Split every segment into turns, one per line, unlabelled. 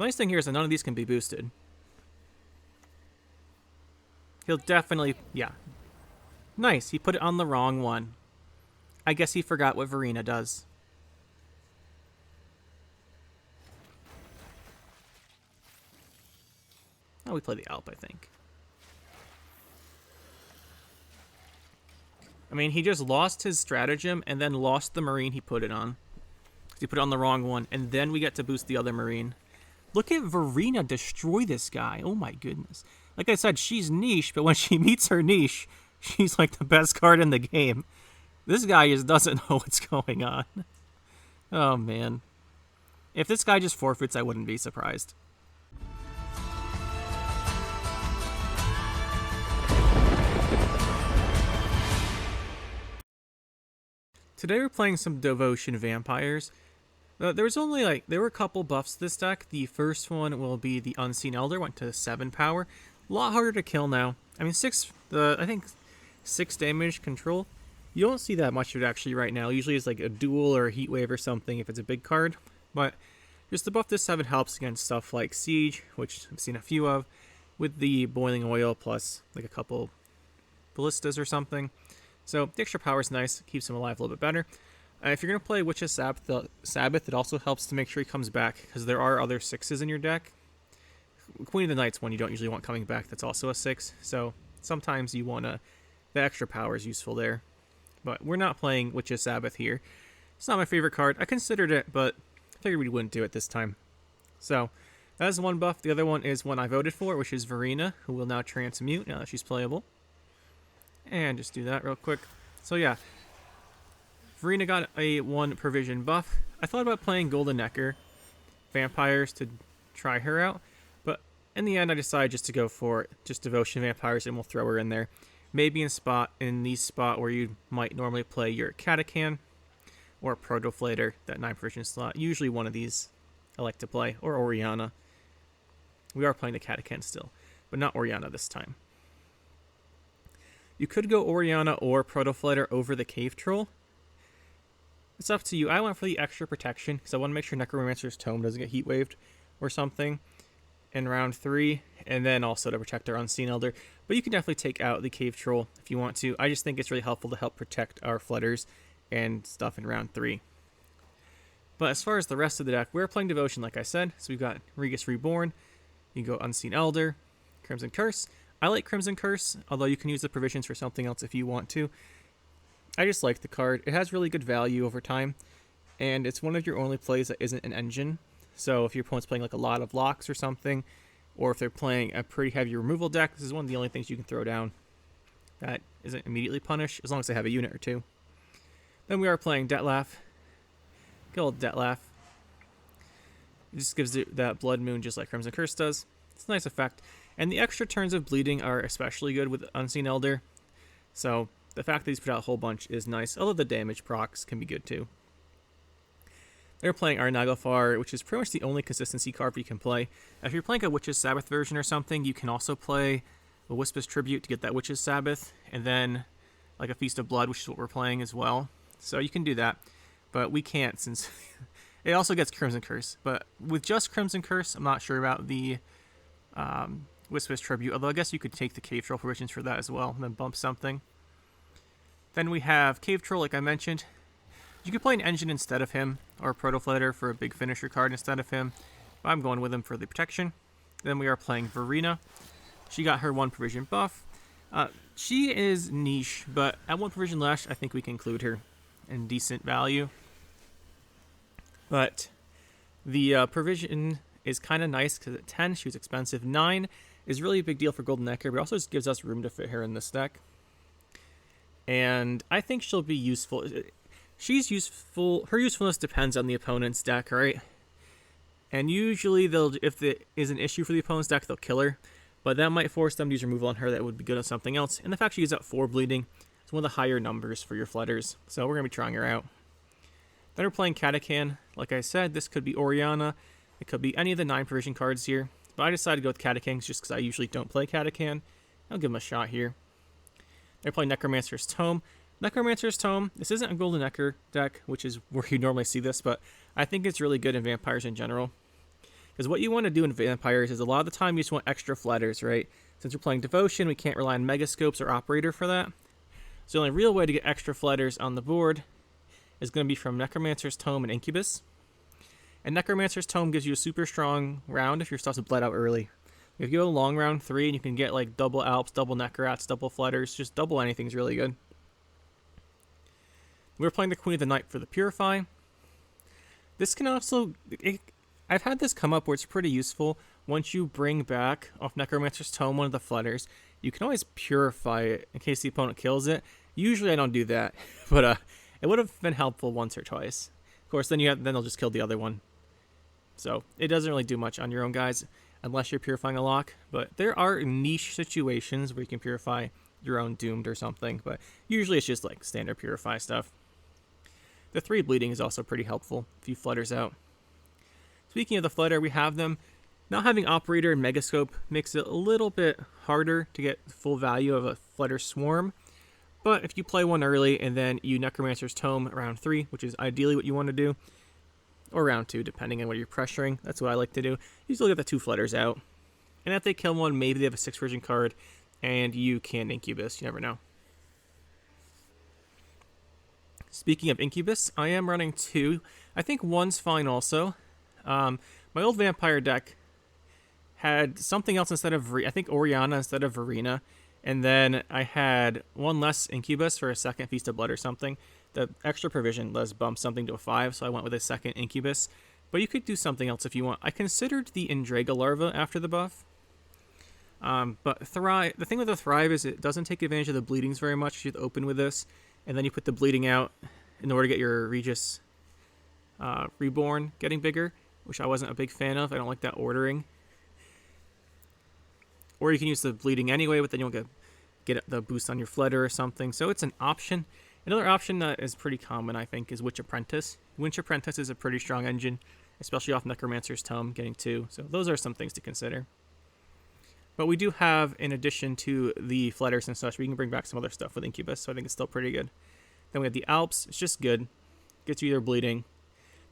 The nice thing here is that none of these can be boosted. He'll definitely... Yeah. Nice. He put it on the wrong one. I guess he forgot what Verena does. Oh, we play the Alp, I think. I mean, he just lost his stratagem and then lost the Marine he put it on. He put it on the wrong one, and then we get to boost the other Marine. Look at Verena destroy this guy. Oh my goodness. Like I said, she's niche, but when she meets her niche, she's like the best card in the game. This guy just doesn't know what's going on. Oh man. If this guy just forfeits, I wouldn't be surprised. Today we're playing some Devotion Vampires. There were a couple buffs to this deck. The first one will be the Unseen Elder, went to 7 power. A lot harder to kill now. I mean, I think 6 damage control. You don't see that much of it actually right now. Usually it's like a duel or a heat wave or something if it's a big card. But just the buff to 7 helps against stuff like Siege, which I've seen a few of, with the Boiling Oil plus like a couple Ballistas or something. So the extra power is nice, keeps him alive a little bit better. If you're going to play Witch's Sabbath, it also helps to make sure he comes back, because there are other 6s in your deck. Queen of the Night's one you don't usually want coming back, that's also a 6, so sometimes you want to... The extra power is useful there. But we're not playing Witch's Sabbath here. It's not my favorite card. I considered it, but I figured we wouldn't do it this time. So, that is one buff. The other one is one I voted for, which is Verena, who will now transmute now that she's playable. And just do that real quick. So yeah, Verena got a 1 provision buff. I thought about playing Golden Necker Vampires to try her out, but in the end I decided just to go for just Devotion Vampires, and we'll throw her in there. Maybe in the spot where you might normally play your Catachan or Protoflater, that 9 provision slot. Usually one of these I like to play, or Oriana. We are playing the Catachan still, but not Oriana this time. You could go Oriana or Protoflater over the Cave Troll. It's up to you. I went for the extra protection because I want to make sure Necromancer's Tome doesn't get heat waved or something in round 3, and then also to protect our Unseen Elder. But you can definitely take out the Cave Troll if you want to. I just think it's really helpful to help protect our Flutters and stuff in round 3. But as far as the rest of the deck, we're playing Devotion, like I said. So we've got Regis Reborn. You can go Unseen Elder, Crimson Curse. I like Crimson Curse, although you can use the provisions for something else if you want to. I just like the card. It has really good value over time, and it's one of your only plays that isn't an engine. So if your opponent's playing like a lot of locks or something, or if they're playing a pretty heavy removal deck, this is one of the only things you can throw down that isn't immediately punished, as long as they have a unit or 2. Then we are playing Dettlaff. Good old Dettlaff. It just gives it that Blood Moon just like Crimson Curse does. It's a nice effect. And the extra turns of bleeding are especially good with Unseen Elder. So the fact that he's put out a whole bunch is nice, although the damage procs can be good too. They're playing Naglfar, which is pretty much the only consistency card you can play. If you're playing a Witch's Sabbath version or something, you can also play a Wisp's Tribute to get that Witch's Sabbath, and then like a Feast of Blood, which is what we're playing as well. So you can do that, but we can't since it also gets Crimson Curse. But with just Crimson Curse, I'm not sure about the Wisp's Tribute, although I guess you could take the Cave Troll provisions for that as well, and then bump something. Then we have Cave Troll, like I mentioned. You could play an Engine instead of him, or a Protoflater for a big finisher card instead of him. But I'm going with him for the protection. Then we are playing Verena. She got her 1 provision buff. She is niche, but at 1 provision less, I think we can include her in decent value. But the provision is kind of nice because at 10, she was expensive. 9 is really a big deal for Golden Necker, but also just gives us room to fit her in this deck. And I think she'll be useful. She's useful. Her usefulness depends on the opponent's deck, right? And usually, if there is an issue for the opponent's deck, they'll kill her. But that might force them to use removal on her that would be good on something else. And the fact she gives out 4 bleeding is one of the higher numbers for your Flutters. So we're going to be trying her out. Then we're playing Catachan. Like I said, this could be Oriana. It could be any of the 9 provision cards here. But I decided to go with Catachan just because I usually don't play Catachan. I'll give him a shot here. They're playing Necromancer's Tome. Necromancer's Tome, this isn't a Golden Necker deck, which is where you normally see this, but I think it's really good in Vampires in general. Because what you want to do in vampires is a lot of the time you just want extra flutters, right? Since we're playing Devotion, we can't rely on Megascopes or Operator for that. So the only real way to get extra flutters on the board is going to be from Necromancer's Tome and Incubus. And Necromancer's Tome gives you a super strong round if your stuff's bled out early. If you go a long round 3 and you can get like double Alps, double Necroats, double Flutters, just double anything's really good. We're playing the Queen of the Night for the Purify. This can also... I've had this come up where it's pretty useful. Once you bring back off Necromancer's Tome one of the Flutters, you can always purify it in case the opponent kills it. Usually I don't do that, but it would have been helpful once or twice. Of course, then they'll just kill the other one. So it doesn't really do much on your own guys unless you're purifying a lock. But there are niche situations where you can purify your own Doomed or something. But usually it's just like standard purify stuff. The 3 bleeding is also pretty helpful if you Flutters out. Speaking of the Flutter, we have them. Not having Operator and Megascope makes it a little bit harder to get full value of a Flutter Swarm. But if you play one early and then you Necromancer's Tome round 3, which is ideally what you want to do, or round 2, depending on what you're pressuring, that's what I like to do. Usually get the 2 Flutters out. And if they kill one, maybe they have a 6 version card, and you can Incubus. You never know. Speaking of Incubus, I am running 2. I think 1's fine also. My old Vampire deck had something else instead of... I think Oriana instead of Verena. And then I had 1 less Incubus for a second Feast of Blood or something. The extra provision let's bump something to a 5, so I went with a second Incubus. But you could do something else if you want. I considered the Indraga Larva after the buff. But Thrive, the thing with the Thrive is it doesn't take advantage of the bleedings very much. You have to open with this, and then you put the bleeding out in order to get your Regis Reborn getting bigger, which I wasn't a big fan of. I don't like that ordering. Or you can use the bleeding anyway, but then you won't get the boost on your Flutter or something. So it's an option. Another option that is pretty common, I think, is Witch Apprentice. Witch Apprentice is a pretty strong engine, especially off Necromancer's Tome, getting 2. So those are some things to consider. But we do have, in addition to the Flutters and such, we can bring back some other stuff with Incubus, so I think it's still pretty good. Then we have the Alps. It's just good. Gets you either bleeding.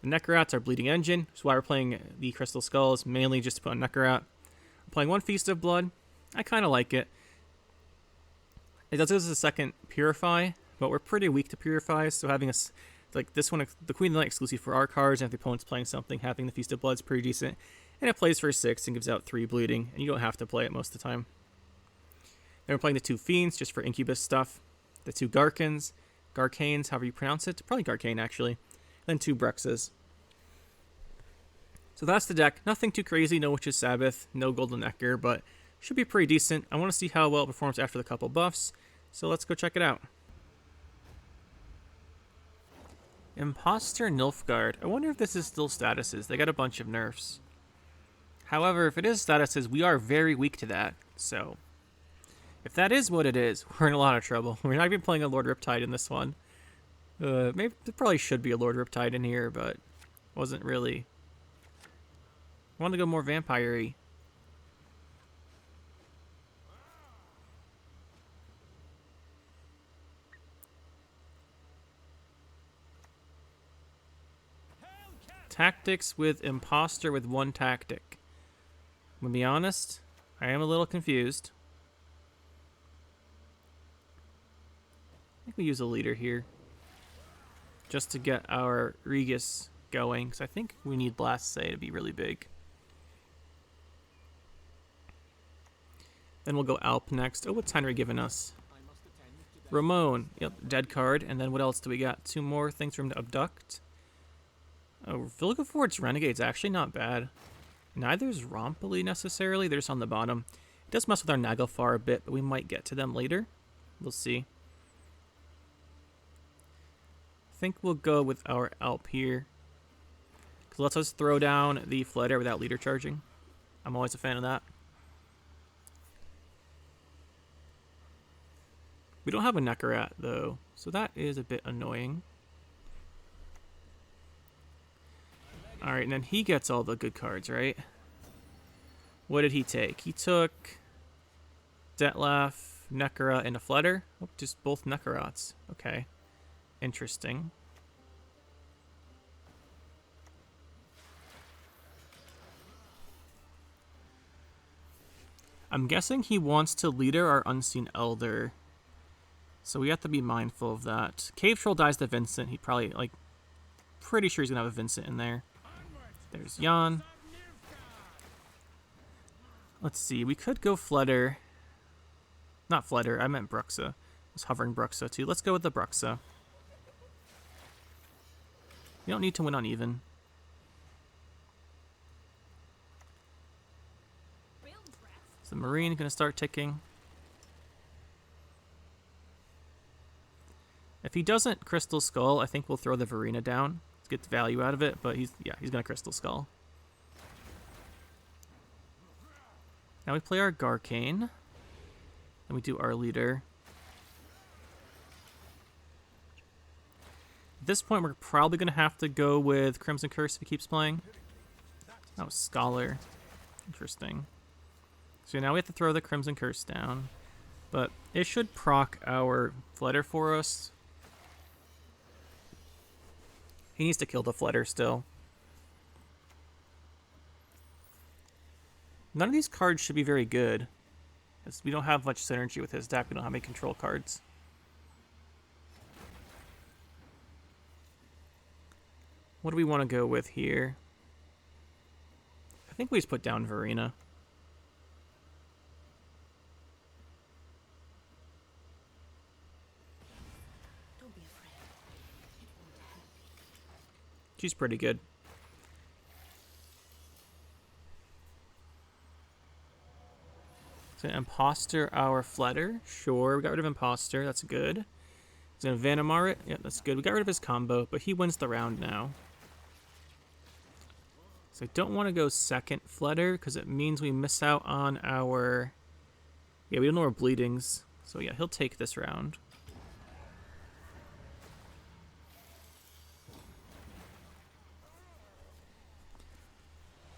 The Necroats are bleeding engine, which is why we're playing the Crystal Skulls, mainly just to put on Necroat. We're playing 1 Feast of Blood. I kind of like it. It does give us a second Purify, but we're pretty weak to Purify, so having like this one, the Queen of the Night exclusive for our cards, and if the opponent's playing something, having the Feast of Blood is pretty decent. And it plays for 6 and gives out 3 bleeding, and you don't have to play it most of the time. Then we're playing the 2 Fiends, just for Incubus stuff. The 2 Garcanes, however you pronounce it. Probably Garcane, actually. Then 2 Brexes. So that's the deck. Nothing too crazy, no Witch's Sabbath, no Golden Necker, but should be pretty decent. I want to see how well it performs after the couple buffs, so let's go check it out. Imposter Nilfgaard. I wonder if this is still statuses. They got a bunch of nerfs. However, if it is statuses, we are very weak to that, so if that is what it is, we're in a lot of trouble. We're not even playing a Lord Riptide in this one. Maybe there probably should be a Lord Riptide in here, but wasn't really. I wanted to go more vampire-y. Tactics with Imposter with 1 tactic. I'm gonna be honest, I am a little confused. I think we use a leader here. Just to get our Regis going, because I think we need Blast Say to be really big. Then we'll go Alp next. Oh, what's Henry giving us? Ramon. Yep, dead card. And then what else do we got? 2 more things for him to abduct. Oh, Vilgaford's Renegade's actually not bad. Neither is Rompoli necessarily. They're just on the bottom. It does mess with our Naglfar a bit, but we might get to them later. We'll see. I think we'll go with our Alp here. Because it lets us throw down the Flutter without leader charging. I'm always a fan of that. We don't have a Necroat, though, so that is a bit annoying. Alright, and then he gets all the good cards, right? What did he take? He took Detlef, Necra, and a Flutter. Oh, just both Necroats. Okay. Interesting. I'm guessing he wants to leader our Unseen Elder. So we have to be mindful of that. Cave Troll dies to Vincent. He probably, like, pretty sure he's going to have a Vincent in there. There's Jan. Let's see. We could go Flutter. Not Flutter. I meant Bruxa. I was hovering Bruxa, too. Let's go with the Bruxa. You don't need to win on even. So the Marine going to start ticking. If he doesn't Crystal Skull, I think we'll throw the Varina down to get the value out of it, but he's going to Crystal Skull. Now we play our Garcane. And we do our leader. At this point, we're probably going to have to go with Crimson Curse if he keeps playing. Oh, Scholar. Interesting. So now we have to throw the Crimson Curse down. But it should proc our Flutter for us. He needs to kill the Flutter still. None of these cards should be very good, because we don't have much synergy with his deck. We don't have any control cards. What do we want to go with here? I think we just put down Varina.
Don't be afraid. It won't help you.
She's pretty good. So Imposter our Flutter. Sure, we got rid of Imposter. That's good. He's going to Vanamar it. Yeah, that's good. We got rid of his combo, but he wins the round now. So I don't want to go second Flutter, because it means we miss out on our... Yeah, we don't know our bleedings. So yeah, he'll take this round.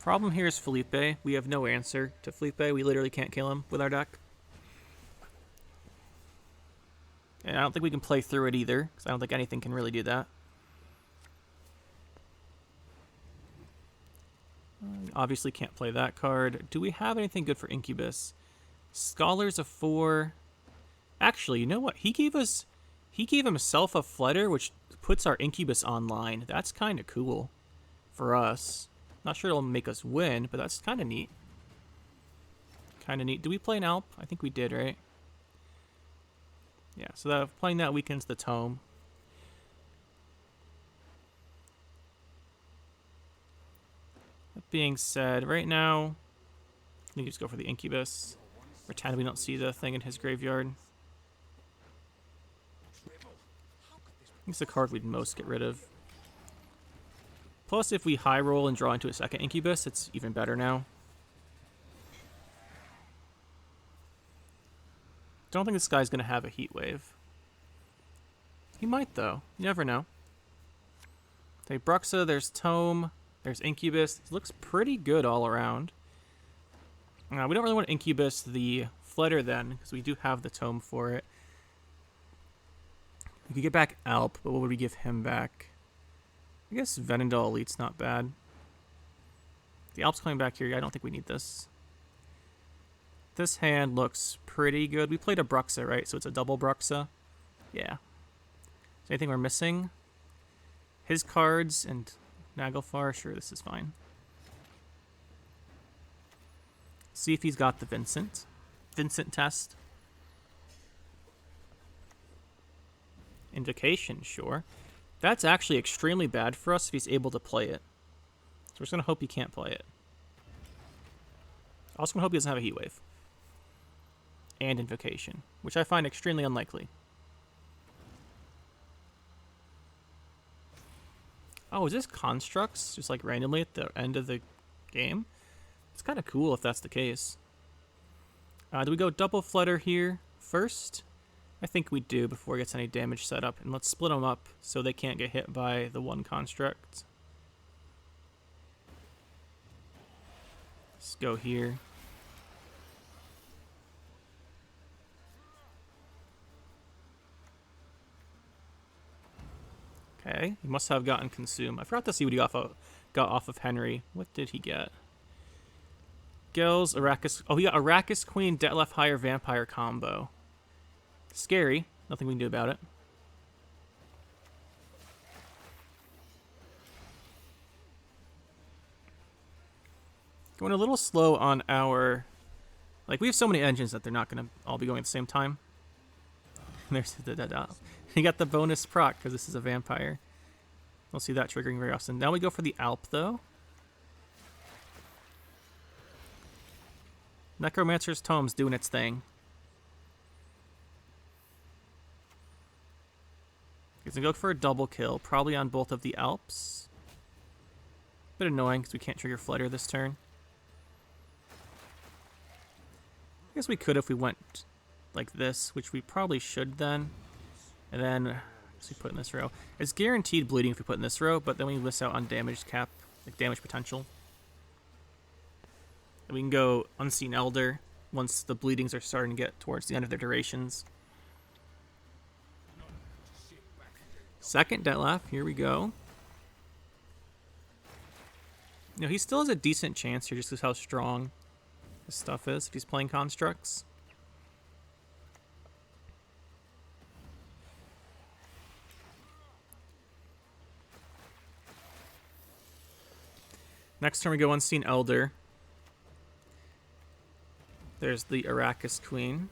Problem here is Felipe. We have no answer to Felipe. We literally can't kill him with our deck. And I don't think we can play through it either, because I don't think anything can really do that. Obviously can't play that card. Do we have anything good for Incubus? Scholar's a 4. Actually, you know what? He gave himself a Flutter, which puts our Incubus online. That's kind of cool for us. Not sure it'll make us win, but that's kind of neat. Kind of neat. Do we play an Alp? I think we did, right? Yeah, so playing that weakens the Tome. That being said, right now, I think we just go for the Incubus. Pretend we don't see the thing in his graveyard. I think it's the card we'd most get rid of. Plus, if we high roll and draw into a second Incubus, it's even better now. Don't think this guy's going to have a Heat Wave. He might, though. You never know. Okay, Bruxa, there's Tome, there's Incubus. It looks pretty good all around. We don't really want Incubus the Flutter then, because we do have the Tome for it. We could get back Alp, but what would we give him back? I guess Venendal Elite's not bad. The Alp's coming back here. I don't think we need this. This hand looks pretty good. We played a Bruxa, right? So it's a double Bruxa. Yeah. Is there anything we're missing? His cards and Naglfar. Sure, this is fine. See if he's got the Vincent. Vincent test. Invocation, sure. That's actually extremely bad for us if he's able to play it. So we're just going to hope he can't play it. Also going to hope he doesn't have a Heat Wave. And Invocation, which I find extremely unlikely. Oh, is this Constructs just like randomly at the end of the game? It's kind of cool if that's the case. Do we go double Flutter here first? I think we do before it gets any damage set up. And let's split them up so they can't get hit by the one construct. Let's go here. Okay, he must have gotten consumed. I forgot to see what he got off of Henry. What did he get? Gael's Arrakis. Oh, he got Arrakis Queen, Detlef Higher Vampire combo. Scary. Nothing we can do about it. Going a little slow on our... Like, we have so many engines that they're not going to all be going at the same time. There's the... He got the bonus proc because this is a vampire. We'll see that triggering very often. Now we go for the Alp, though. Necromancer's Tome's doing its thing. He's going to go for a double kill, probably on both of the Alps. Bit annoying because we can't trigger Flutter this turn. I guess we could if we went like this, which we probably should then. And then, what's we put in this row? It's guaranteed bleeding if we put in this row, but then we miss out on damage cap, like damage potential. And we can go Unseen Elder once the bleedings are starting to get towards the end of their durations. Second Detlef, here we go. You know, he still has a decent chance here just because how strong his stuff is if he's playing constructs. Next turn we go Unseen Elder. There's the Arrakis Queen.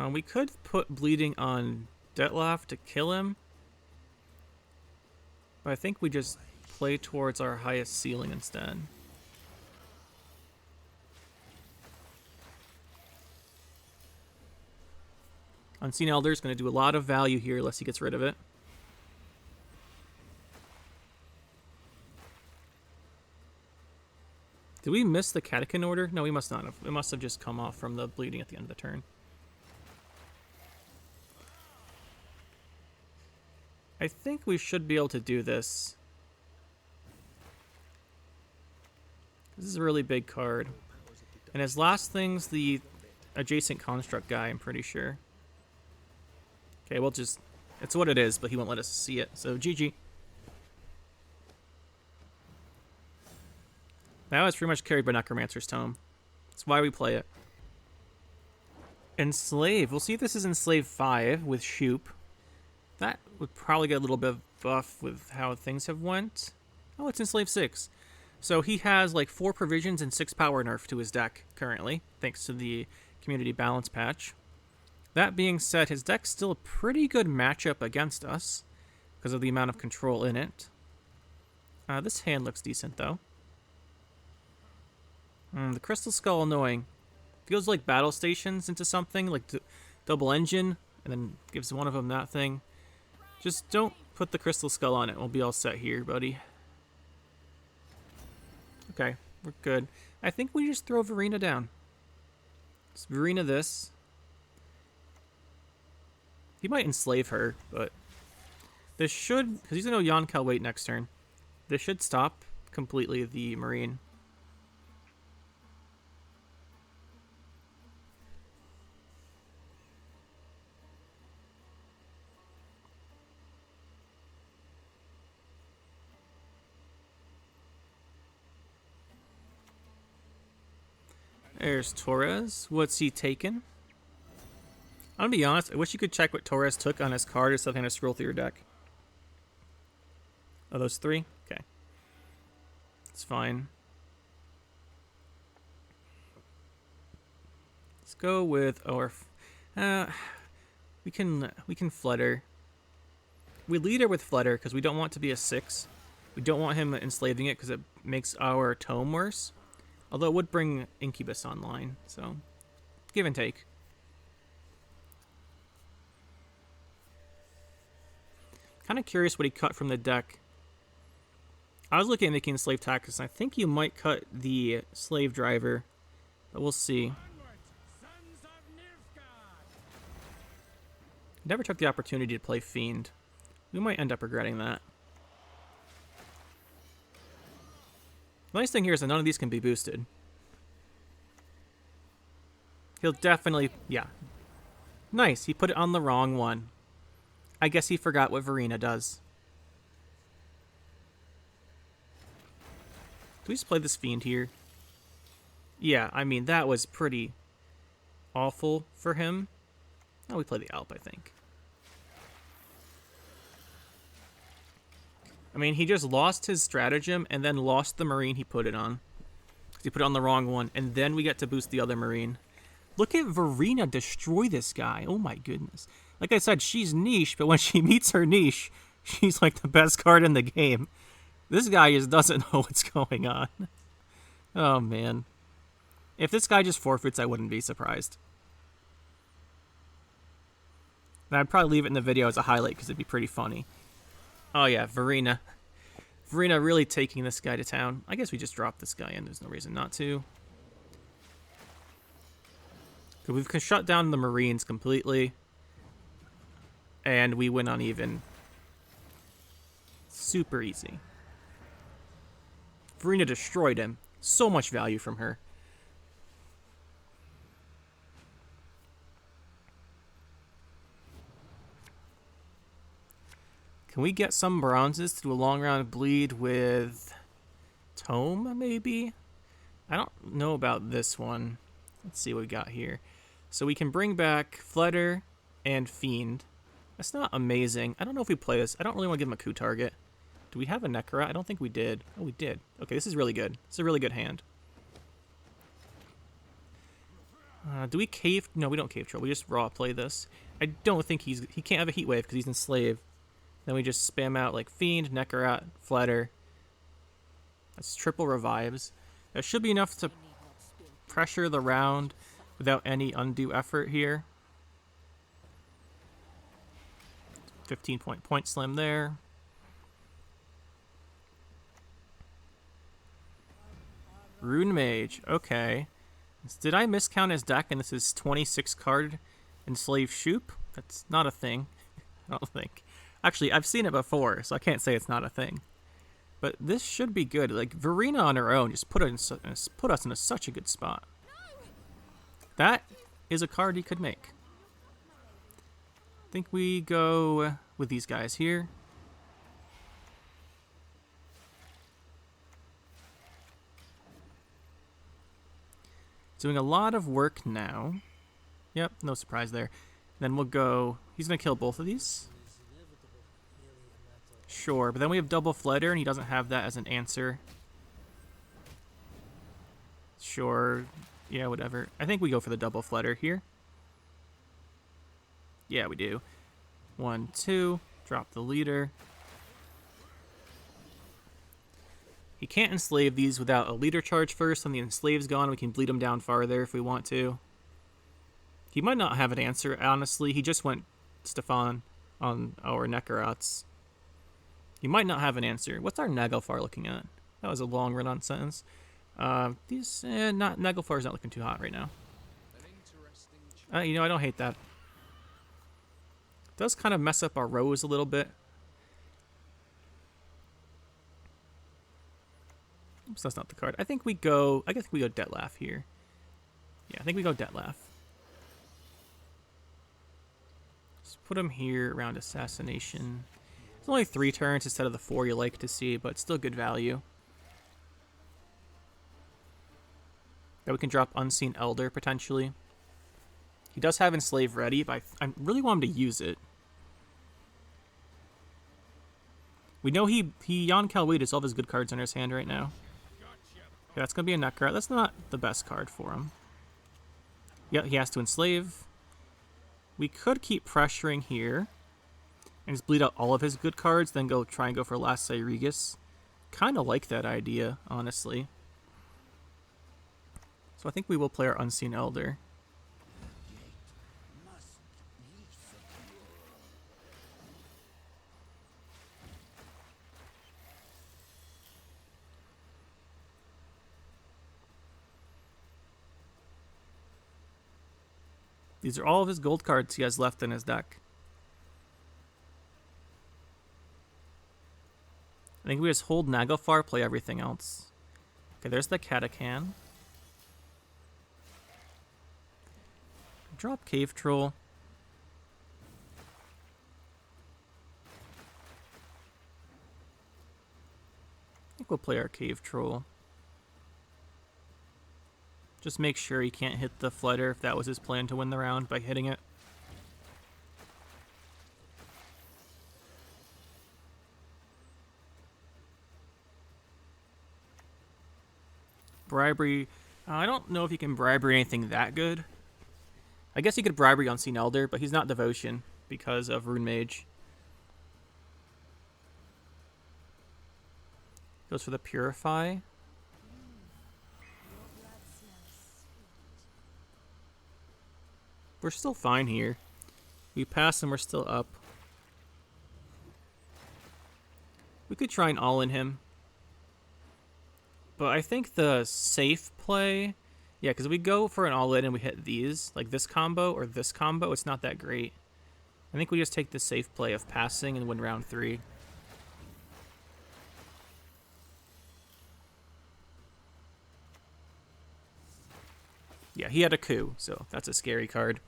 We could put bleeding on Detlef to kill him. But I think we just play towards our highest ceiling instead. Unseen Elder is going to do a lot of value here unless he gets rid of it. Did we miss the Catechin order? No, we must not have. It must have just come off from the bleeding at the end of the turn. I think we should be able to do this. This is a really big card. And his last thing's the adjacent construct guy, I'm pretty sure. Okay, we'll just... It's what it is, but he won't let us see it. So, GG. Now it's pretty much carried by Necromancer's Tome. That's why we play it. Enslave. We'll see if this is Enslave 5 with Shoop. That would probably get a little bit of buff with how things have went. Oh, it's Enslave 6. So he has like 4 provisions and 6 power nerf to his deck currently, thanks to the community balance patch. That being said, his deck's still a pretty good matchup against us because of the amount of control in it. This hand looks decent, though. The Crystal Skull, annoying. Feels like battle stations into something, like double engine, and then gives one of them that thing. Just don't put the Crystal Skull on it. We'll be all set here, buddy. Okay, we're good. I think we just throw Verena down. Let's Verena this. He might enslave her, but this should, because he's going to Yonkel wait next turn. This should stop completely the Marine. There's Torres. What's he taken? I'm gonna be honest, I wish you could check what Torres took on his card or something to scroll through your deck. Oh, those 3? Okay. It's fine. Let's go with we can Flutter. We lead her with Flutter because we don't want to be a 6. We don't want him enslaving it because it makes our tome worse. Although it would bring Incubus online, so give and take. Kind of curious what he cut from the deck. I was looking at making Slave Tactics, and I think you might cut the Slave Driver, but we'll see. Never took the opportunity to play Fiend. We might end up regretting that. The nice thing here is that none of these can be boosted. He'll definitely, yeah. Nice, he put it on the wrong one. I guess he forgot what Verena does. Do we just play this Fiend here? Yeah, I mean, that was pretty awful for him. Oh, we play the Alp, I think. I mean, he just lost his stratagem and then lost the Marine he put it on. Because he put it on the wrong one, and then we get to boost the other Marine. Look at Verena destroy this guy. Oh my goodness. Like I said, she's niche, but when she meets her niche, she's like the best card in the game. This guy just doesn't know what's going on. Oh man. If this guy just forfeits, I wouldn't be surprised. And I'd probably leave it in the video as a highlight because it'd be pretty funny. Oh yeah, Verena. Verena really taking this guy to town. I guess we just drop this guy in. There's no reason not to. We've shut down the Marines completely. And we win uneven. Super easy. Verena destroyed him. So much value from her. Can we get some bronzes to do a long round bleed with Tome, maybe? I don't know about this one. Let's see what we got here. So we can bring back Flutter and Fiend. That's not amazing. I don't know if we play this. I don't really want to give him a coup target. Do we have a Necra? I don't think we did. Oh, we did. Okay, this is really good. It's a really good hand. Do we cave? No, we don't cave troll. We just raw play this. I don't think he can't have a heat wave because he's Enslave. Then we just spam out like Fiend, Necra, Flutter. That's triple revives. That should be enough to pressure the round without any undue effort here. 15-point slam there. Rune Mage, okay. Did I miscount his deck and this is 26 card Enslave Shoop? That's not a thing. I don't think. Actually, I've seen it before, so I can't say it's not a thing. But this should be good. Like, Verena on her own just put us in such a good spot. That is a card he could make. I think we go with these guys here. Doing a lot of work now. Yep, no surprise there. Then we'll go... He's going to kill both of these. Sure, but then we have double Flutter, and he doesn't have that as an answer. Sure. Yeah, whatever. I think we go for the double Flutter here. Yeah, we do. 1, 2. Drop the leader. He can't enslave these without a leader charge first. When the enslave's gone, we can bleed him down farther if we want to. He might not have an answer, honestly. He just went Stefan on our Necrots. He might not have an answer. What's our Nagelfar looking at? That was a long run-on sentence. Nagelfar's not looking too hot right now. You know, I don't hate that. It does kind of mess up our rows a little bit. Oops, that's not the card. I guess we go Detlef here. Yeah, I think we go Detlef. Let's put him here around Assassination. It's only 3 turns instead of the 4 you like to see, but still good value. That we can drop Unseen Elder, potentially. He does have Enslave ready, but I really want him to use it. We know he Jan Kalwid has all of his good cards in his hand right now. Okay, that's going to be a Necra. That's not the best card for him. Yeah, he has to Enslave. We could keep pressuring here and just bleed out all of his good cards, then try and go for Last Cyrigus. Kind of like that idea, honestly. So I think we will play our Unseen Elder. These are all of his gold cards he has left in his deck. I think we just hold Nagelfar, play everything else. Okay, there's the Katakan. Drop Cave Troll. We'll go play our Cave Troll. Just make sure he can't hit the Flutter if that was his plan to win the round by hitting it. Bribery. I don't know if you can bribery anything that good. I guess he could bribery Unseen Elder, but he's not Devotion because of Rune Mage. Goes for the Purify. We're still fine here. We pass and we're still up. We could try and all-in him. But I think the safe play... Yeah, because we go for an all-in and we hit these, like this combo or this combo, it's not that great. I think we just take the safe play of passing and win round 3. Yeah, he had a coup, so that's a scary card.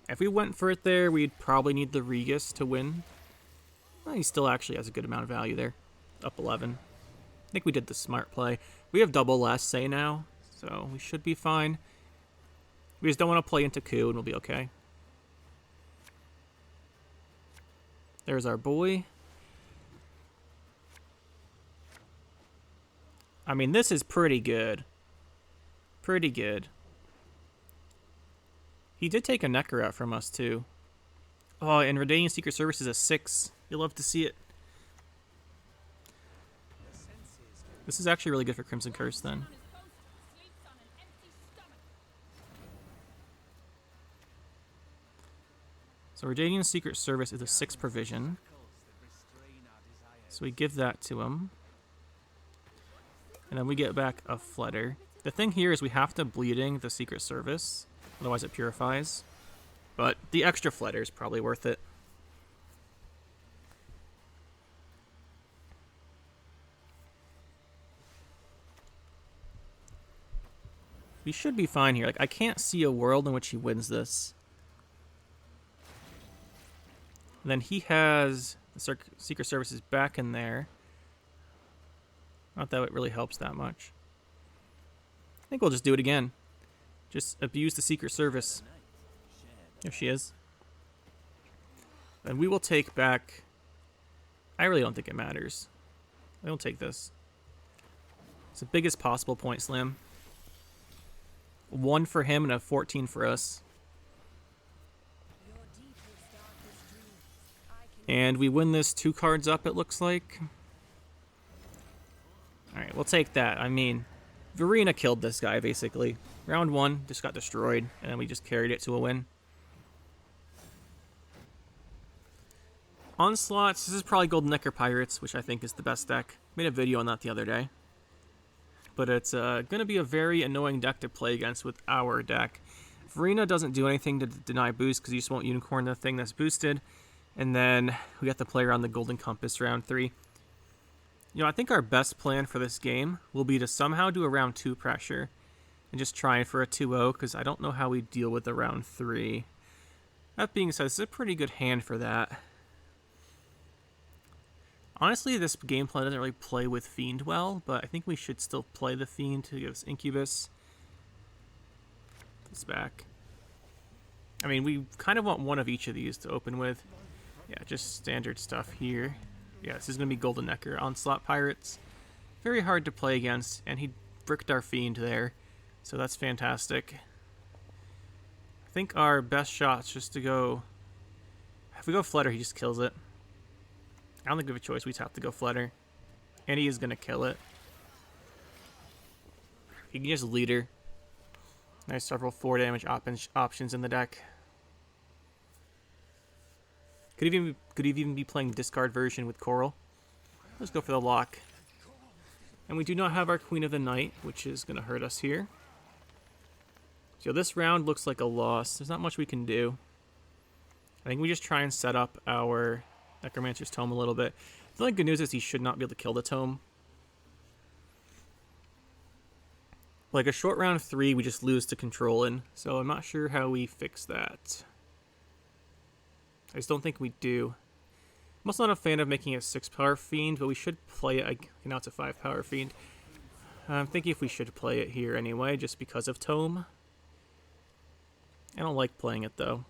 If we went for it there, we'd probably need the Regis to win. Well, he still actually has a good amount of value there. Up 11. I think we did the smart play. We have double last say now, so we should be fine. We just don't want to play into coup and we'll be okay. There's our boy. I mean, this is pretty good. Pretty good. He did take a Necker out from us, too. Oh, and Redanian Secret Service is a 6. You'll love to see it. This is actually really good for Crimson Curse, then. So Redanian Secret Service is a 6 provision. So we give that to him. And then we get back a Flutter. The thing here is we have to Bleeding the Secret Service. Otherwise it purifies. But the extra Flutter is probably worth it. We should be fine here. Like, I can't see a world in which he wins this. And then he has the Secret Services back in there. Not that it really helps that much. I think we'll just do it again. Just abuse the Secret Service. There she is. And we will take back... I really don't think it matters. I will take this. It's the biggest possible point slam. 1 for him and a 14 for us. And we win this 2 cards up, it looks like. Alright, we'll take that. I mean, Verena killed this guy, basically. Round 1, just got destroyed, and then we just carried it to a win. Onslaughts, this is probably Golden Necker Pirates, which I think is the best deck. Made a video on that the other day. But it's going to be a very annoying deck to play against with our deck. Verena doesn't do anything to deny boost because you just won't unicorn the thing that's boosted. And then we got to play around the Golden Compass round 3. You know, I think our best plan for this game will be to somehow do a round 2 pressure. And just try for a 2-0 because I don't know how we deal with the round 3. That being said, this is a pretty good hand for that. Honestly, this gameplay doesn't really play with Fiend well, but I think we should still play the Fiend to give us Incubus. Put this back. I mean, we kind of want one of each of these to open with. Yeah, just standard stuff here. Yeah, this is going to be Golden Necker. Onslaught Pirates. Very hard to play against, and he bricked our Fiend there. So that's fantastic. I think our best shot's just to go... If we go Flutter, he just kills it. I don't think we have a choice. We just have to go Flutter. And he is going to kill it. He can just Leader. Nice several 4 damage options in the deck. Could even be playing discard version with Coral. Let's go for the lock. And we do not have our Queen of the Night, which is going to hurt us here. So this round looks like a loss. There's not much we can do. I think we just try and set up our Necromancer's Tome a little bit. The only good news is he should not be able to kill the Tome. Like a short round 3, we just lose to control in. So I'm not sure how we fix that. I just don't think we do. I'm also not a fan of making it a 6-power fiend, but we should play it. Okay, now it's a 5-power fiend. I'm thinking if we should play it here anyway, just because of Tome. I don't like playing it, though.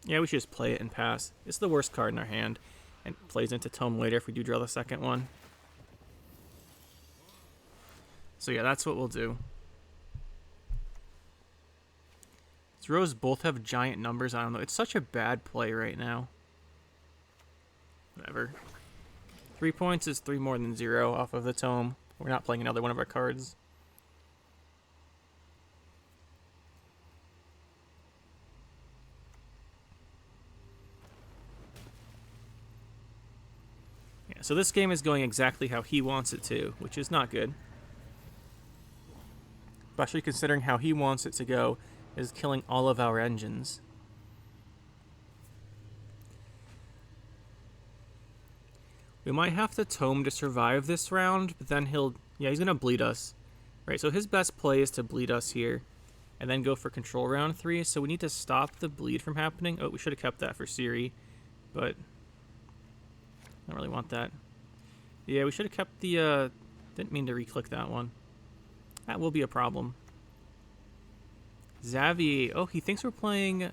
Yeah, we should just play it and pass. It's the worst card in our hand, and plays into Tome later if we do draw the second one. So yeah, that's what we'll do. These rows both have giant numbers on them. It's such a bad play right now. Whatever. 3 points is 3 more than 0 off of the Tome. We're not playing another one of our cards. Yeah, so this game is going exactly how he wants it to, which is not good. Especially considering how he wants it to go is killing all of our engines. We might have to Tome to survive this round, but then he's going to bleed us. Right, so his best play is to bleed us here, and then go for control round 3, so we need to stop the bleed from happening. Oh, we should have kept that for Siri, but I don't really want that. Yeah, we should have kept the, didn't mean to re-click that one. That will be a problem. Xavier. Oh, he thinks we're playing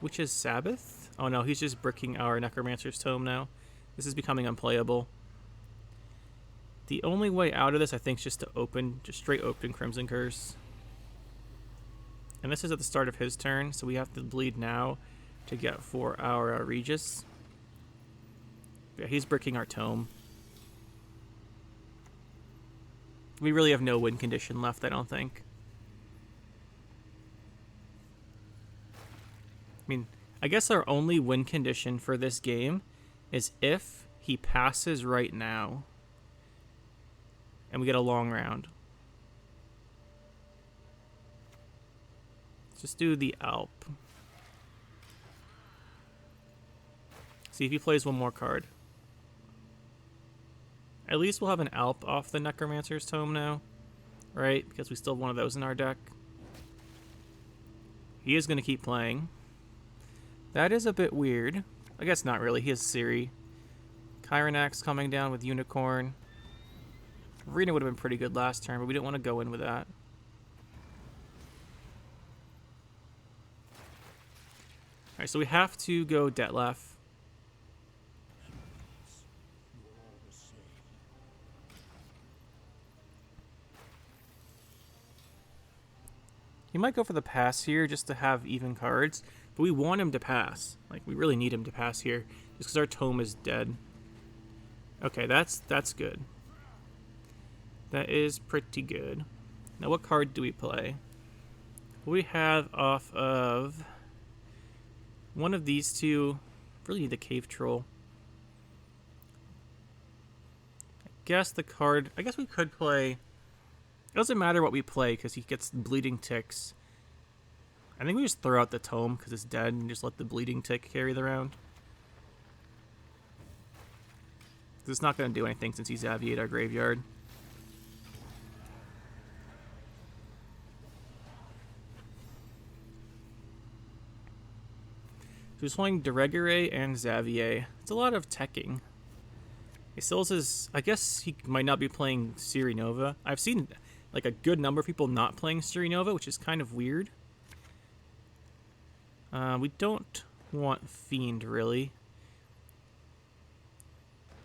Witch's Sabbath? Oh no, he's just bricking our Necromancer's Tome now. This is becoming unplayable. The only way out of this, I think, is just to open, just straight open Crimson Curse. And this is at the start of his turn, so we have to bleed now to get for our Regis. Yeah, he's bricking our Tome. We really have no win condition left, I don't think. I mean, I guess our only win condition for this game is if he passes right now and we get a long round. Let's just do the Alp. See if he plays one more card. At least we'll have an Alp off the Necromancer's Tome now, right? Because we still have one of those in our deck. He is going to keep playing. That is a bit weird. I guess not really. He has Siri. Kyronax coming down with Unicorn. Arena would have been pretty good last turn, but we didn't want to go in with that. Alright, so we have to go Detlef. He might go for the pass here just to have even cards, but we want him to pass. Like, we really need him to pass here, just because our Tome is dead. Okay, that's good. That is pretty good. Now, what card do we play? We have off of one of these two. Really need the Cave Troll. I guess the card. I guess we could play. It doesn't matter what we play because he gets Bleeding Ticks. I think we just throw out the Tome because it's dead and just let the Bleeding Tick carry the round. It's not going to do anything since he's Xaviated our graveyard. So he's playing Deregere and Xavier. It's a lot of teching. He still has, I guess he might not be playing Siri Nova. I've seen like a good number of people not playing Siri Nova, which is kind of weird. We don't want Fiend, really.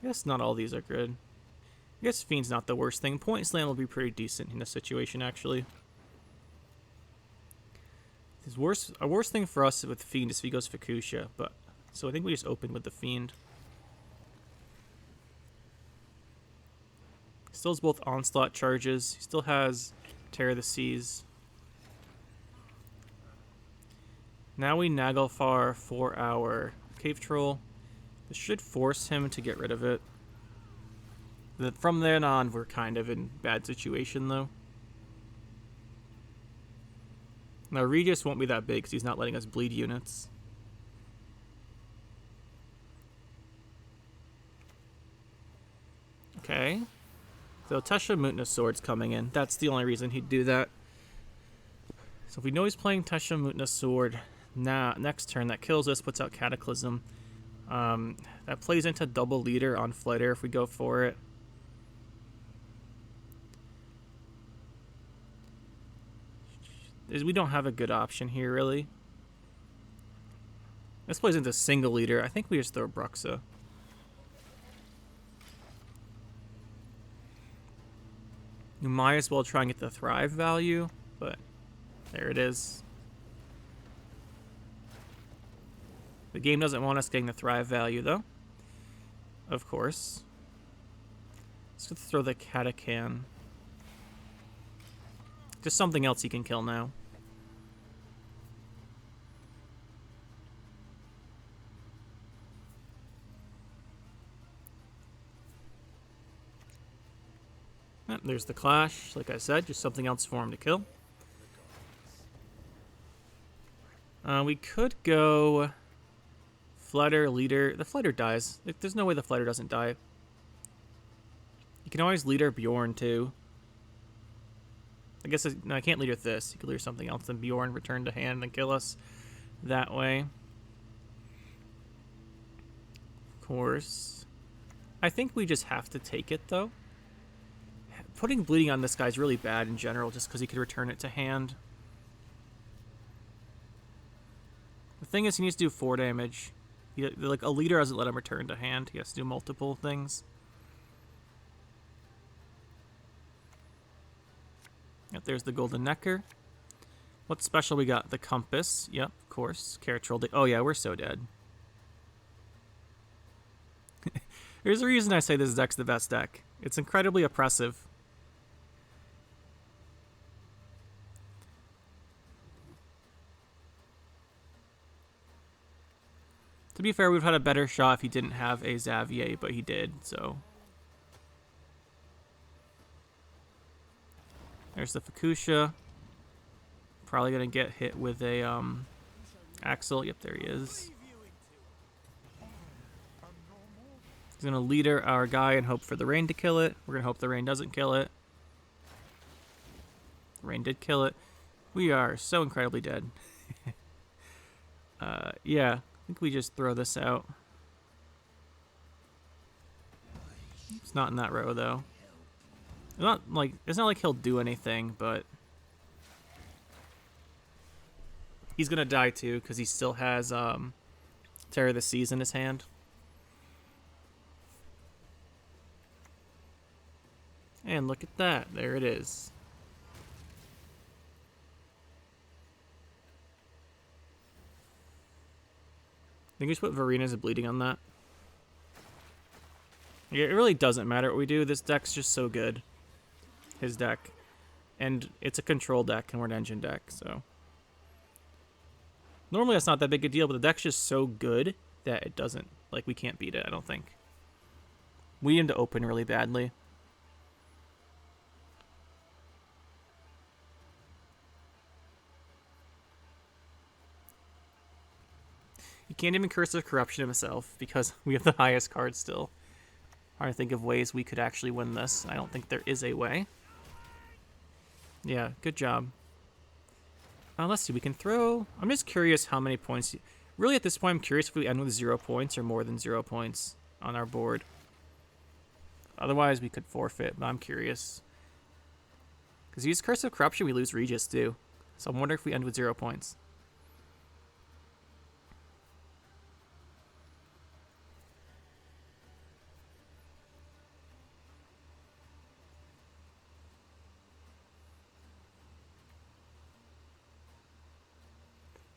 I guess not all these are good. I guess Fiend's not the worst thing. Point Slam will be pretty decent in this situation, actually. A worst thing for us with Fiend is if he goes Fukusha, but so I think we just open with the Fiend. He still has both Onslaught charges. He still has Tear the Seas. Now we Naglfar for our Cave Troll. This should force him to get rid of it. From then on, we're kind of in bad situation, though. Now, Regis won't be that big because he's not letting us bleed units. Okay. So Tesha Mutna Sword's coming in. That's the only reason he'd do that. So if we know he's playing Tesha Mutna Sword, Now, next turn, that kills us, puts out Cataclysm. That plays into double leader on Flighter if we go for it. We don't have a good option here, really. This plays into single leader. I think we just throw Bruxa. You might as well try and get the Thrive value, but there it is. The game doesn't want us getting the Thrive value, though. Of course. Let's throw the Catacan. Just something else he can kill now. There's the Clash, like I said, just something else for him to kill. We could go Flutter, Leader. The Flutter dies. There's no way the Flutter doesn't die. You can always Leader Bjorn, too. I guess no, I can't Leader this. You could Leader something else, then Bjorn return to hand and kill us that way. Of course. I think we just have to take it, though. Putting bleeding on this guy is really bad in general, just because he could return it to hand. The thing is, he needs to do 4 damage. Like, a leader doesn't let him return to hand. He has to do multiple things. Yep, there's the Golden Necker. What special we got? The Compass. Yep, of course. Caratrol. Oh, yeah, we're so dead. There's a reason I say this deck's the best deck. It's incredibly oppressive. To be fair, we've had a better shot if he didn't have a Xavier, but he did, so. There's the Fukusha. Probably going to get hit with a Axel. Yep, there he is. He's going to leader our guy and hope for the rain to kill it. We're going to hope the rain doesn't kill it. The rain did kill it. We are so incredibly dead. Yeah, I think we just throw this out. It's not in that row, though. It's not like he'll do anything, but he's gonna die too because he still has Terror of the Seas in his hand. And look at that, there it is. I think we should put Verena's bleeding on that. Yeah, it really doesn't matter what we do. This deck's just so good. His deck. And it's a control deck and we're an engine deck, so. Normally that's not that big a deal, but the deck's just so good that it doesn't, like, we can't beat it, I don't think. We need him to open really badly. He can't even Curse of Corruption himself because we have the highest card still. Trying to think of ways we could actually win this. I don't think there is a way. Yeah, good job. Let's see, we can throw... I'm just curious how many points... Really, at this point, I'm curious if we end with 0 points or more than 0 points on our board. Otherwise, we could forfeit, but I'm curious. Because use Curse of Corruption, we lose Regis, too. So I'm wondering if we end with 0 points.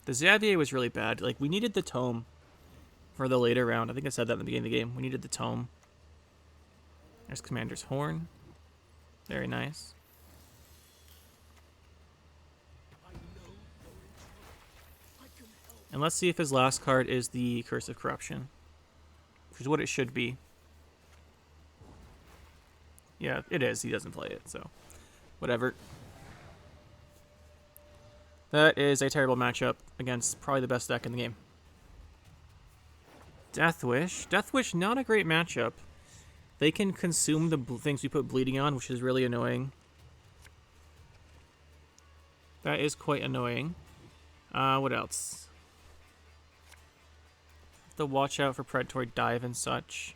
The Xavier was really bad. Like, we needed the Tome for the later round. I think I said that in the beginning of the game. We needed the Tome. There's Commander's Horn. Very nice. And let's see if his last card is the Curse of Corruption. Which is what it should be. Yeah, it is. He doesn't play it, so whatever. That is a terrible matchup against probably the best deck in the game. Deathwish. Deathwish, not a great matchup. They can consume the things we put bleeding on, which is really annoying. That is quite annoying. What else? to watch out for predatory dive and such.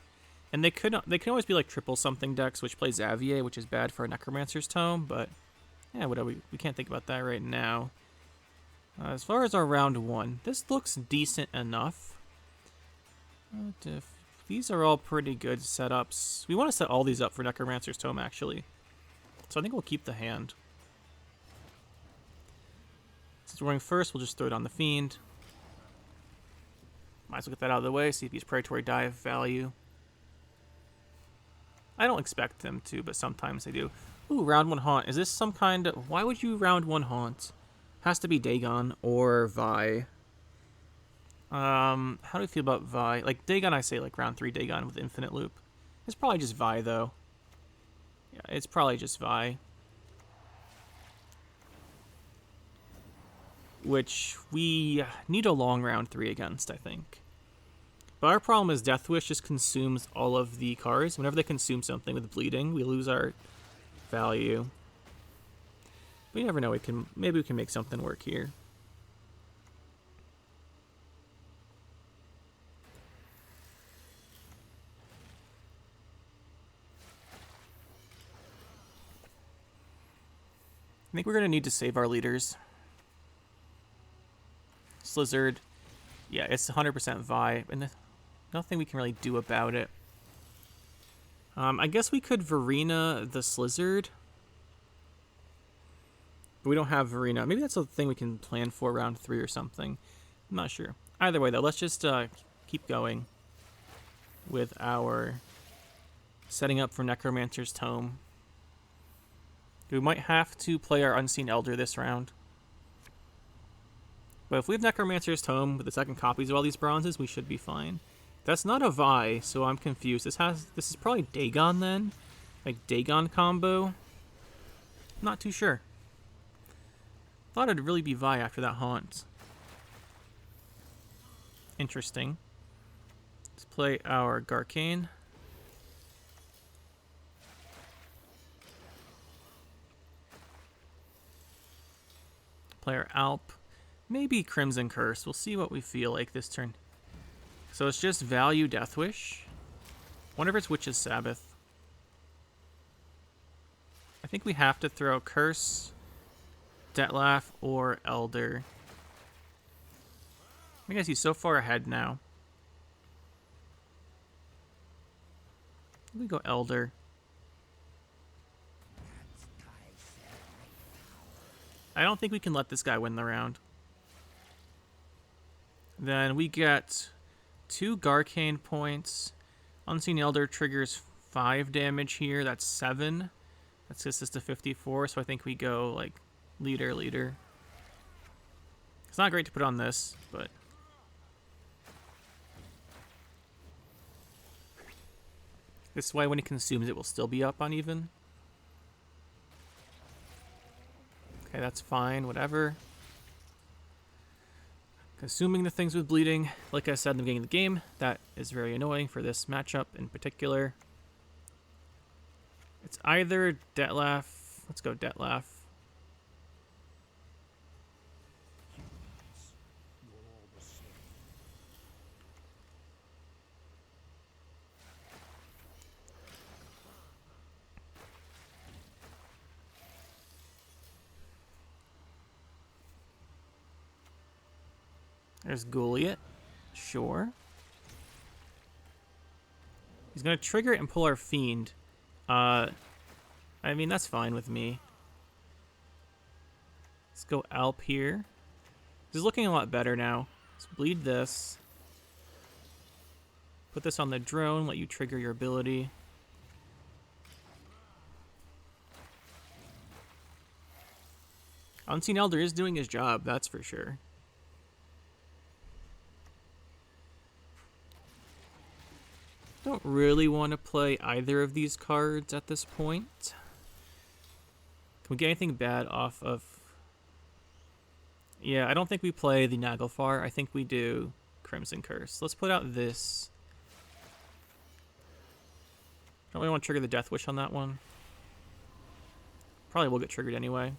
And they can always be like triple something decks, which plays Xavier, which is bad for a Necromancer's Tome, but yeah, whatever. We can't think about that right now. As far as our round 1, this looks decent enough. These are all pretty good setups. We want to set all these up for Necromancer's Tome, actually. So I think we'll keep the hand. Since we're going first, we'll just throw it on the Fiend. Might as well get that out of the way, see if he's Predatory Dive value. I don't expect them to, but sometimes they do. Ooh, round 1 Haunt. Is this some kind of... Why would you round 1 Haunt? Has to be Dagon or Vi. How do you feel about Vi? Like, Dagon, I say, like, round 3 Dagon with Infinite Loop. It's probably just Vi, though. Yeah, it's probably just Vi. Which we need a long round 3 against, I think. But our problem is Deathwish just consumes all of the cards. Whenever they consume something with bleeding, we lose our value. But you never know. Maybe we can make something work here. I think we're going to need to save our leaders. Slizzard. Yeah, it's 100% Vi, and nothing we can really do about it. I guess we could Verena the Slizzard. But we don't have Verena. Maybe that's a thing we can plan for round 3 or something. I'm not sure. Either way, though, let's just keep going with our setting up for Necromancer's Tome. We might have to play our Unseen Elder this round. But if we have Necromancer's Tome with the second copies of all these bronzes, we should be fine. That's not a Vi, so I'm confused. This is probably Dagon then? Like Dagon combo? Not too sure. Thought it'd really be Vi after that Haunt. Interesting. Let's play our Garcane. Play our Alp. Maybe Crimson Curse. We'll see what we feel like this turn. So it's just value Deathwish. Wonder if it's Witch's Sabbath. I think we have to throw Curse, Dettlaff, or Elder. I guess he's so far ahead now. We go Elder. I don't think we can let this guy win the round. Then we get 2 Garcane points. Unseen Elder triggers 5 damage here. That's 7. That gets us to 54, so I think we go, like, leader. It's not great to put on this, but... This way, when it consumes, it will still be up uneven. Okay, that's fine, whatever. Consuming the things with bleeding, like I said in the beginning of the game, that is very annoying for this matchup in particular. It's either Dettlaff. Let's go Dettlaff. There's Gouliot. Sure. He's going to trigger it and pull our Fiend. I mean, that's fine with me. Let's go Alp here. This is looking a lot better now. Let's bleed this. Put this on the drone, let you trigger your ability. Unseen Elder is doing his job, that's for sure. Don't really want to play either of these cards at this point. Can we get anything bad off of... Yeah, I don't think we play the Naglfar. I think we do Crimson Curse. Let's put out this. Don't really want to trigger the Deathwish on that one. Probably will get triggered anyway.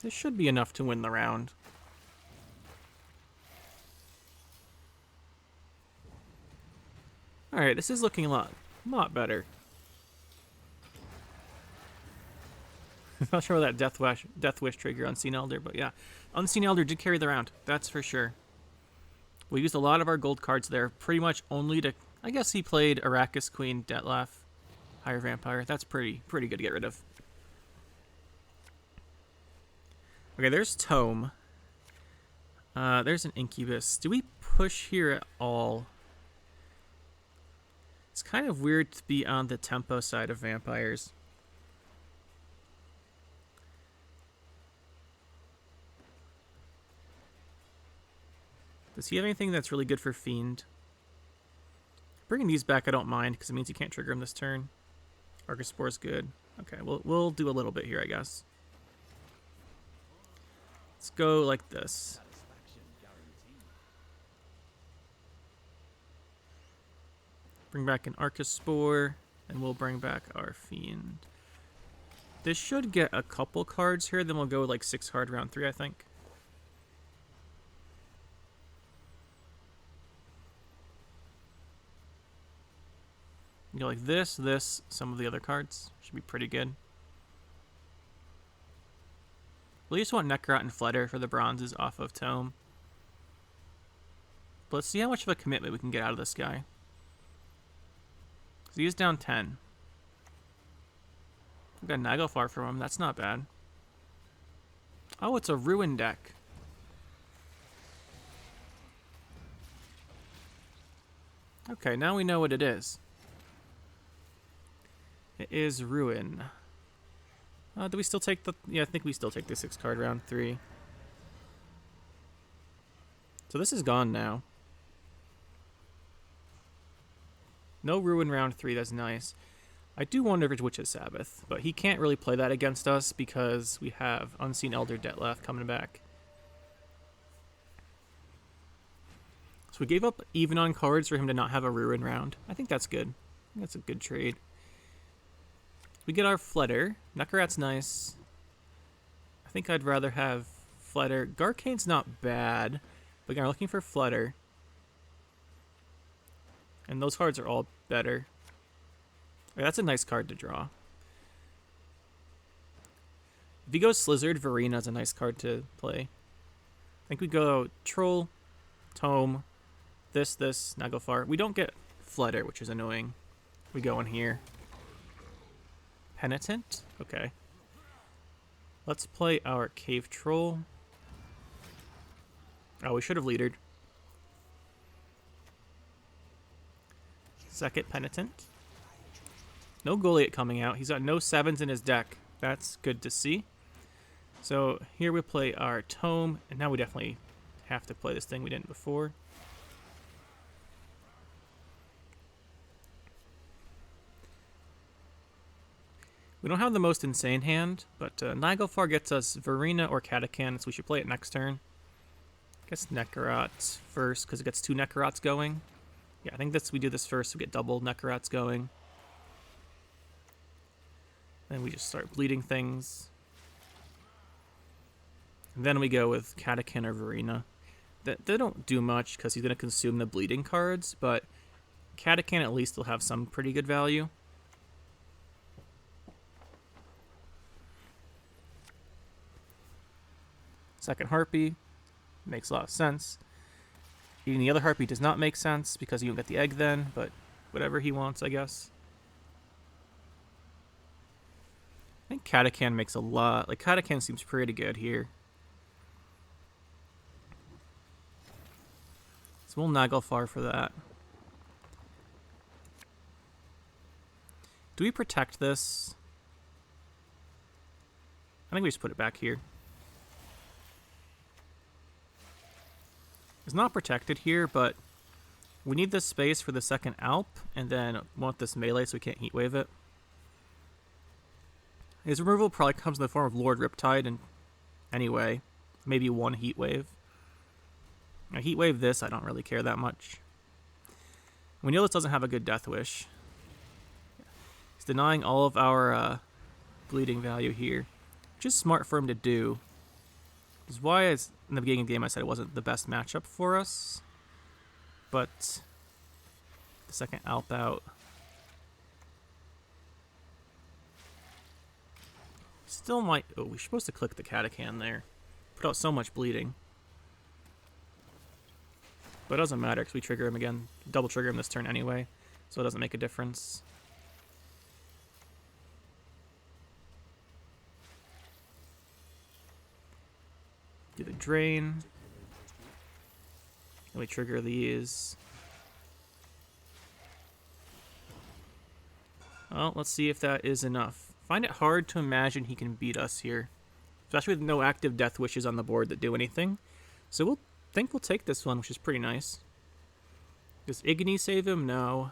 This should be enough to win the round. Alright, this is looking a lot better. I'm not sure about that Deathwish trigger Unseen Elder, but yeah. Unseen Elder did carry the round, that's for sure. We used a lot of our gold cards there, pretty much only to... I guess he played Arrakis Queen, Detlef, Higher Vampire. That's pretty good to get rid of. Okay, there's Tome. There's an Incubus. Do we push here at all? It's kind of weird to be on the tempo side of vampires. Does he have anything that's really good for Fiend? Bringing these back I don't mind, because it means you can't trigger him this turn. Archospor's good. Okay, we'll do a little bit here, I guess. Let's go like this. Bring back an Archospore, and we'll bring back our Fiend. This should get a couple cards here, then we'll go like 6 card round 3, I think. You go like this, some of the other cards. Should be pretty good. We just want Necrot and Flutter for the bronzes off of Tome. But let's see how much of a commitment we can get out of this guy. Because he is down 10. We've got Naglfar from him, that's not bad. Oh, it's a Ruin deck. Okay, now we know what it is. It is Ruin. Do we still take the... Yeah, I think we still take the 6 card round 3. So this is gone now. No Ruin round 3, that's nice. I do wonder if it's Witch's Sabbath, but he can't really play that against us because we have Unseen Elder Detlef coming back. So we gave up even on cards for him to not have a Ruin round. I think that's good. That's a good trade. We get our Flutter. Necrot's nice. I think I'd rather have Flutter. Garcane's not bad, but again, we're looking for Flutter. And those cards are all better. Okay, that's a nice card to draw. If he goes Slizzard, Verina's a nice card to play. I think we go Troll, Tome, this, Naglfar. We don't get Flutter, which is annoying. We go in here. Penitent? Okay. Let's play our Cave Troll. Oh, we should have leadered. Second Penitent. No Goliath coming out. He's got no 7s in his deck. That's good to see. So here we play our Tome, and now we definitely have to play this thing we didn't before. We don't have the most insane hand, but Naglfar gets us Verina or Catachan, so we should play it next turn. I guess Necrot first, because it gets 2 Necrots going. Yeah, I think we do this first, so we get double Necrots going. Then we just start bleeding things. And then we go with Catachan or Verina. They don't do much, because he's going to consume the bleeding cards, but Catachan at least will have some pretty good value. Second Harpy makes a lot of sense. Eating the other Harpy does not make sense because you don't get the egg then, but whatever he wants, I guess. I think Catachan makes a lot. Like, Catachan seems pretty good here. So we'll Naglfar for that. Do we protect this? I think we just put it back here. It's not protected here, but we need this space for the second Alp, and then want this melee so we can't Heatwave it. His removal probably comes in the form of Lord Riptide, and anyway, maybe 1 Heatwave. Now, Heatwave this, I don't really care that much. We know this doesn't have a good Deathwish. He's denying all of our bleeding value here, which is smart for him to do. Which is why in the beginning of the game I said it wasn't the best matchup for us. But the second Alp out. Still might... Oh, we're supposed to click the Catachan there. Put out so much bleeding. But it doesn't matter because we trigger him again. Double trigger him this turn anyway. So it doesn't make a difference. Do the drain. Then we trigger these. Well, let's see if that is enough. Find it hard to imagine he can beat us here. Especially with no active Death Wishes on the board that do anything. So we'll take this one, which is pretty nice. Does Igni save him? No.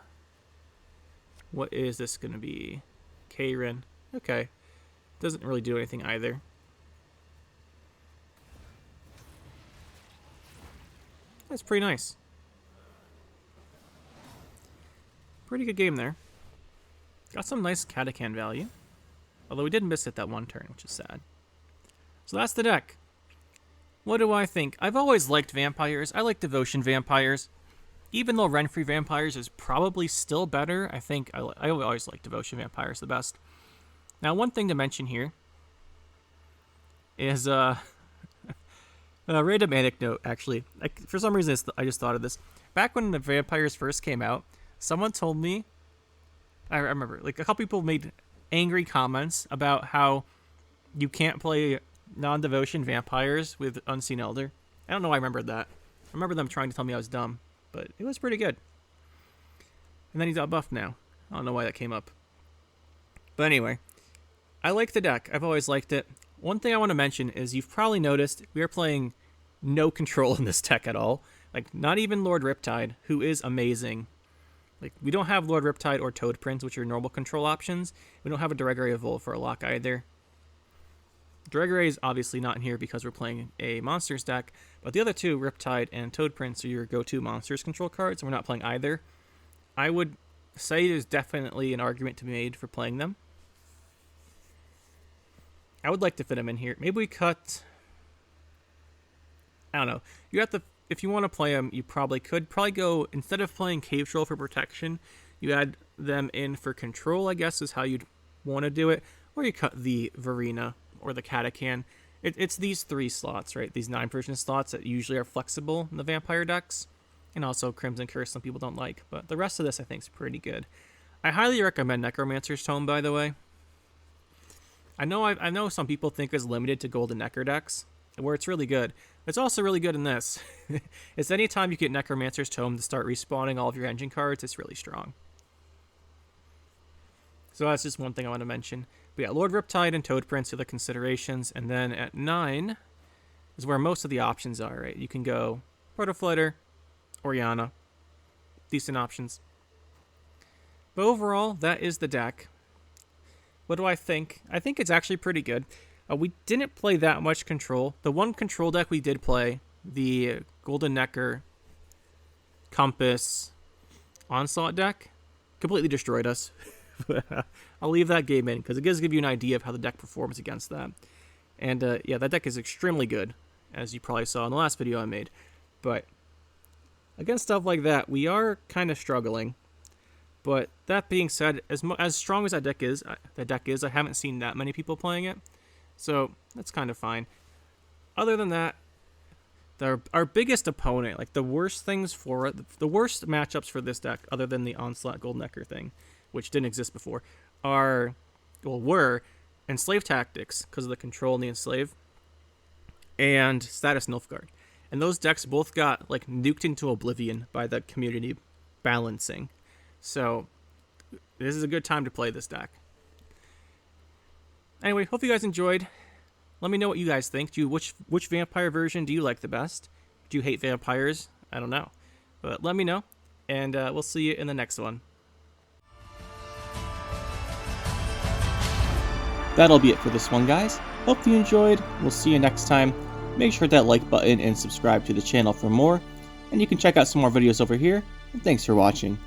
What is this going to be? Kairin. Okay. Doesn't really do anything either. That's pretty nice. Pretty good game there. Got some nice Catachan value. Although we did miss it that one turn, which is sad. So that's the deck. What do I think? I've always liked vampires. I like Devotion vampires. Even though Renfrey vampires is probably still better, I think I always like Devotion vampires the best. Now, one thing to mention here is a random anecdote, actually. For some reason, I just thought of this. Back when the vampires first came out, someone told me, I remember, like a couple people made angry comments about how you can't play non-devotion vampires with Unseen Elder. I don't know why I remembered that. I remember them trying to tell me I was dumb, but it was pretty good. And then he's out buffed now. I don't know why that came up. But anyway, I like the deck. I've always liked it. One thing I want to mention is you've probably noticed we are playing no control in this deck at all. Like, not even Lord Riptide, who is amazing. Like, we don't have Lord Riptide or Toad Prince, which are normal control options. We don't have a Dregaray Evolve for a lock either. Dregaray is obviously not in here because we're playing a monsters deck, but the other two, Riptide and Toad Prince, are your go-to monsters control cards, and we're not playing either. I would say there's definitely an argument to be made for playing them. I would like to fit them in here. Maybe we cut... I don't know. You have to... If you want to play them, you probably could. Probably go, instead of playing Cave Troll for protection, you add them in for control, I guess, is how you'd want to do it. Or you cut the Verena or the Catachan. It's these three slots, right? These 9 version slots that usually are flexible in the vampire decks. And also Crimson Curse some people don't like. But the rest of this, I think, is pretty good. I highly recommend Necromancer's Tome, by the way. I know some people think it's limited to Golden Necker decks, where it's really good. It's also really good in this. It's anytime you get Necromancer's Tome to start respawning all of your engine cards, it's really strong. So that's just one thing I want to mention. But yeah, Lord Riptide and Toad Prince are the considerations. And then at 9 is where most of the options are, right? You can go Protoflighter, Oriana. Decent options. But overall, that is the deck. What do I think? I think it's actually pretty good. We didn't play that much control. The one control deck we did play, the Golden Necker, Compass, Onslaught deck, completely destroyed us. I'll leave that game in because it gives you an idea of how the deck performs against that. And yeah, that deck is extremely good, as you probably saw in the last video I made. But against stuff like that, we are kind of struggling. But that being said, as strong as that deck is, I haven't seen that many people playing it. So that's kind of fine. Other than that, our biggest opponent, like the worst things for it, the worst matchups for this deck, other than the Onslaught Golden Necker thing, which didn't exist before, were Enslave Tactics, because of the control in the Enslave, and Status Nilfgaard. And those decks both got like nuked into oblivion by the community balancing. So this is a good time to play this deck. Anyway, hope you guys enjoyed. Let me know what you guys think. Which vampire version do you like the best? Do you hate vampires? I don't know. But let me know, and we'll see you in the next one. That'll be it for this one, guys. Hope you enjoyed. We'll see you next time. Make sure to hit that like button and subscribe to the channel for more. And you can check out some more videos over here. And thanks for watching.